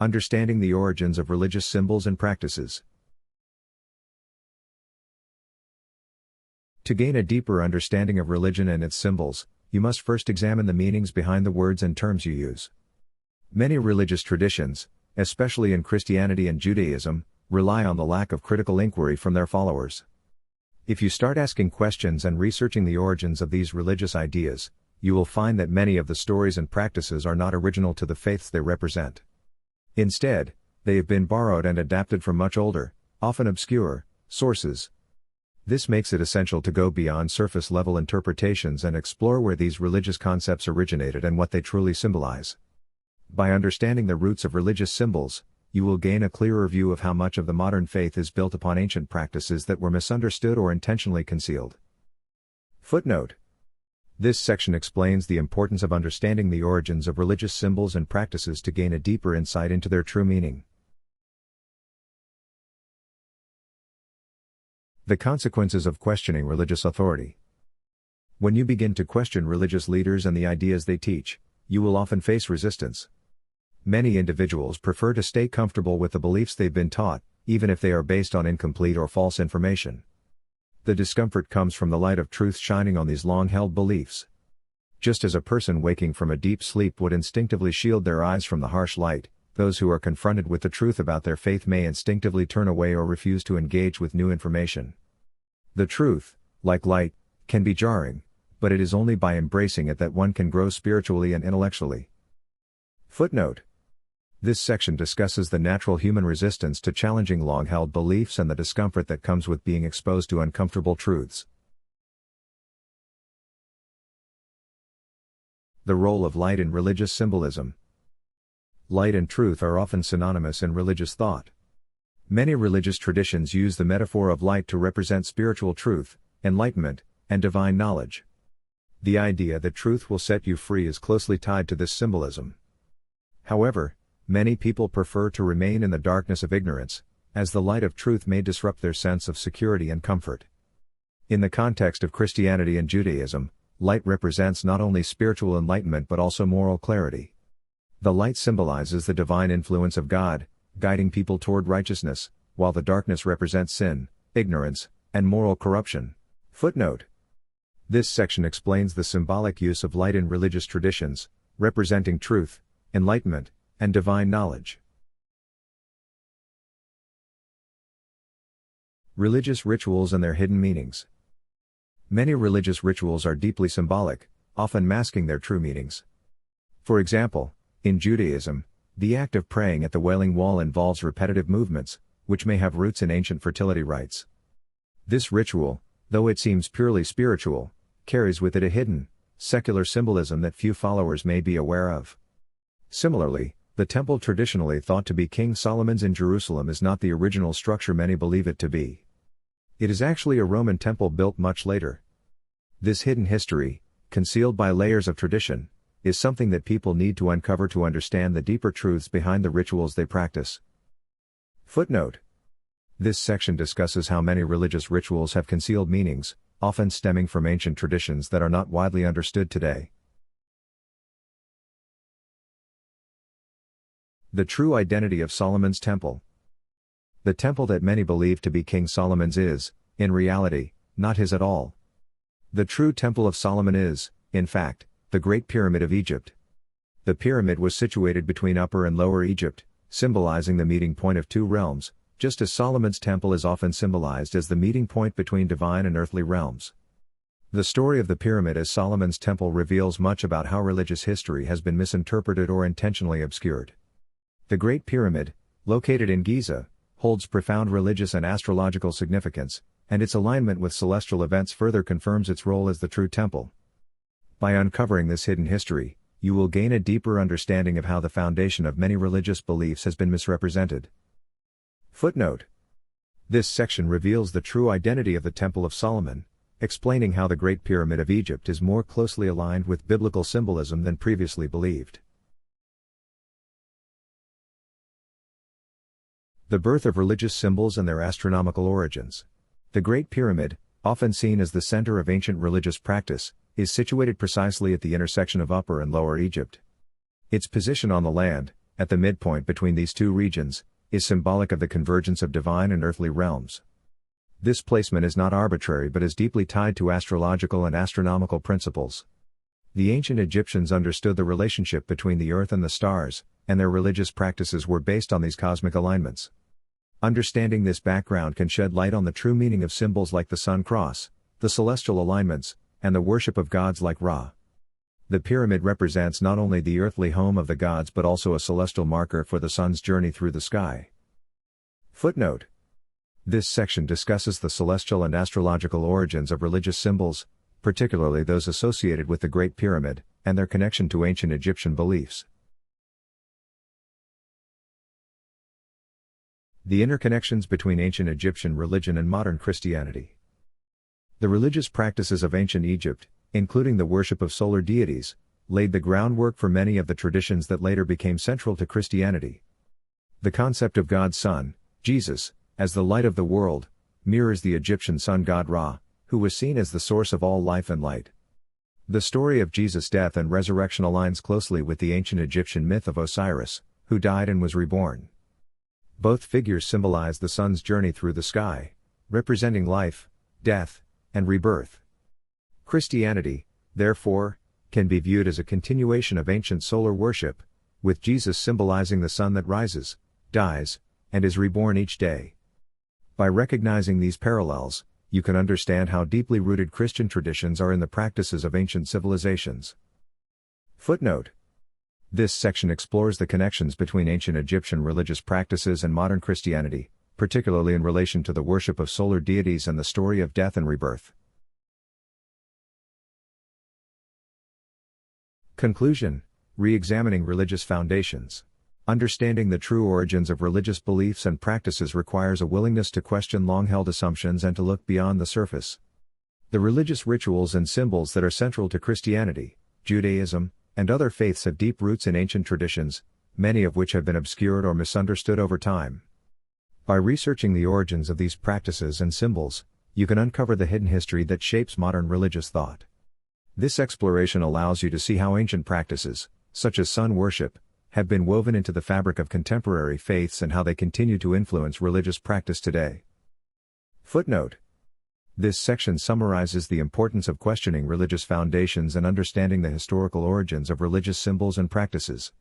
Understanding the origins of religious symbols and practices. To gain a deeper understanding of religion and its symbols, you must first examine the meanings behind the words and terms you use. Many religious traditions, especially in Christianity and Judaism, rely on the lack of critical inquiry from their followers. If you start asking questions and researching the origins of these religious ideas, you will find that many of the stories and practices are not original to the faiths they represent. Instead, they have been borrowed and adapted from much older, often obscure, sources. This makes it essential to go beyond surface-level interpretations and explore where these religious concepts originated and what they truly symbolize. By understanding the roots of religious symbols, you will gain a clearer view of how much of the modern faith is built upon ancient practices that were misunderstood or intentionally concealed. Footnote: This section explains the importance of understanding the origins of religious symbols and practices to gain a deeper insight into their true meaning. The consequences of questioning religious authority. When you begin to question religious leaders and the ideas they teach, you will often face resistance. Many individuals prefer to stay comfortable with the beliefs they've been taught, even if they are based on incomplete or false information. The discomfort comes from the light of truth shining on these long-held beliefs. Just as a person waking from a deep sleep would instinctively shield their eyes from the harsh light, those who are confronted with the truth about their faith may instinctively turn away or refuse to engage with new information. The truth, like light, can be jarring, but it is only by embracing it that one can grow spiritually and intellectually. Footnote: This section discusses the natural human resistance to challenging long-held beliefs and the discomfort that comes with being exposed to uncomfortable truths. The role of light in religious symbolism. Light and truth are often synonymous in religious thought. Many religious traditions use the metaphor of light to represent spiritual truth, enlightenment, and divine knowledge. The idea that truth will set you free is closely tied to this symbolism. However, many people prefer to remain in the darkness of ignorance, as the light of truth may disrupt their sense of security and comfort. In the context of Christianity and Judaism, light represents not only spiritual enlightenment but also moral clarity. The light symbolizes the divine influence of God, guiding people toward righteousness, while the darkness represents sin, ignorance, and moral corruption. Footnote: This section explains the symbolic use of light in religious traditions, representing truth, enlightenment, and divine knowledge. Religious rituals and their hidden meanings. Many religious rituals are deeply symbolic, often masking their true meanings. For example, in Judaism, the act of praying at the Wailing Wall involves repetitive movements, which may have roots in ancient fertility rites. This ritual, though it seems purely spiritual, carries with it a hidden, secular symbolism that few followers may be aware of. Similarly, the temple traditionally thought to be King Solomon's in Jerusalem is not the original structure many believe it to be. It is actually a Roman temple built much later. This hidden history, concealed by layers of tradition, is something that people need to uncover to understand the deeper truths behind the rituals they practice. Footnote: This section discusses how many religious rituals have concealed meanings, often stemming from ancient traditions that are not widely understood today. The true identity of Solomon's temple. The temple that many believe to be King Solomon's is, in reality, not his at all. The true Temple of Solomon is, in fact, the Great Pyramid of Egypt. The pyramid was situated between Upper and Lower Egypt, symbolizing the meeting point of two realms, just as Solomon's temple is often symbolized as the meeting point between divine and earthly realms. The story of the pyramid as Solomon's temple reveals much about how religious history has been misinterpreted or intentionally obscured. The Great Pyramid, located in Giza, holds profound religious and astrological significance, and its alignment with celestial events further confirms its role as the true temple. By uncovering this hidden history, you will gain a deeper understanding of how the foundation of many religious beliefs has been misrepresented. Footnote: This section reveals the true identity of the Temple of Solomon, explaining how the Great Pyramid of Egypt is more closely aligned with biblical symbolism than previously believed. The birth of religious symbols and their astronomical origins. The Great Pyramid, often seen as the center of ancient religious practice, is situated precisely at the intersection of Upper and Lower Egypt. Its position on the land, at the midpoint between these two regions, is symbolic of the convergence of divine and earthly realms. This placement is not arbitrary but is deeply tied to astrological and astronomical principles. The ancient Egyptians understood the relationship between the earth and the stars, and their religious practices were based on these cosmic alignments. Understanding this background can shed light on the true meaning of symbols like the sun cross, the celestial alignments, and the worship of gods like Ra. The pyramid represents not only the earthly home of the gods but also a celestial marker for the sun's journey through the sky. Footnote: this section discusses the celestial and astrological origins of religious symbols, particularly those associated with the Great Pyramid, and their connection to ancient Egyptian beliefs. The interconnections between ancient Egyptian religion and modern Christianity. The religious practices of ancient Egypt, including the worship of solar deities, laid the groundwork for many of the traditions that later became central to Christianity. The concept of God's Son, Jesus, as the light of the world, mirrors the Egyptian sun god Ra, who was seen as the source of all life and light. The story of Jesus' death and resurrection aligns closely with the ancient Egyptian myth of Osiris, who died and was reborn. Both figures symbolize the sun's journey through the sky, representing life, death, and rebirth. Christianity, therefore, can be viewed as a continuation of ancient solar worship, with Jesus symbolizing the sun that rises, dies, and is reborn each day. By recognizing these parallels, you can understand how deeply rooted Christian traditions are in the practices of ancient civilizations. Footnote: this section explores the connections between ancient Egyptian religious practices and modern Christianity, particularly in relation to the worship of solar deities and the story of death and rebirth. Conclusion: re-examining religious foundations. Understanding the true origins of religious beliefs and practices requires a willingness to question long-held assumptions and to look beyond the surface. The religious rituals and symbols that are central to Christianity, Judaism, and other faiths have deep roots in ancient traditions, many of which have been obscured or misunderstood over time. By researching the origins of these practices and symbols, you can uncover the hidden history that shapes modern religious thought. This exploration allows you to see how ancient practices, such as sun worship, have been woven into the fabric of contemporary faiths and how they continue to influence religious practice today. Footnote: this section summarizes the importance of questioning religious foundations and understanding the historical origins of religious symbols and practices.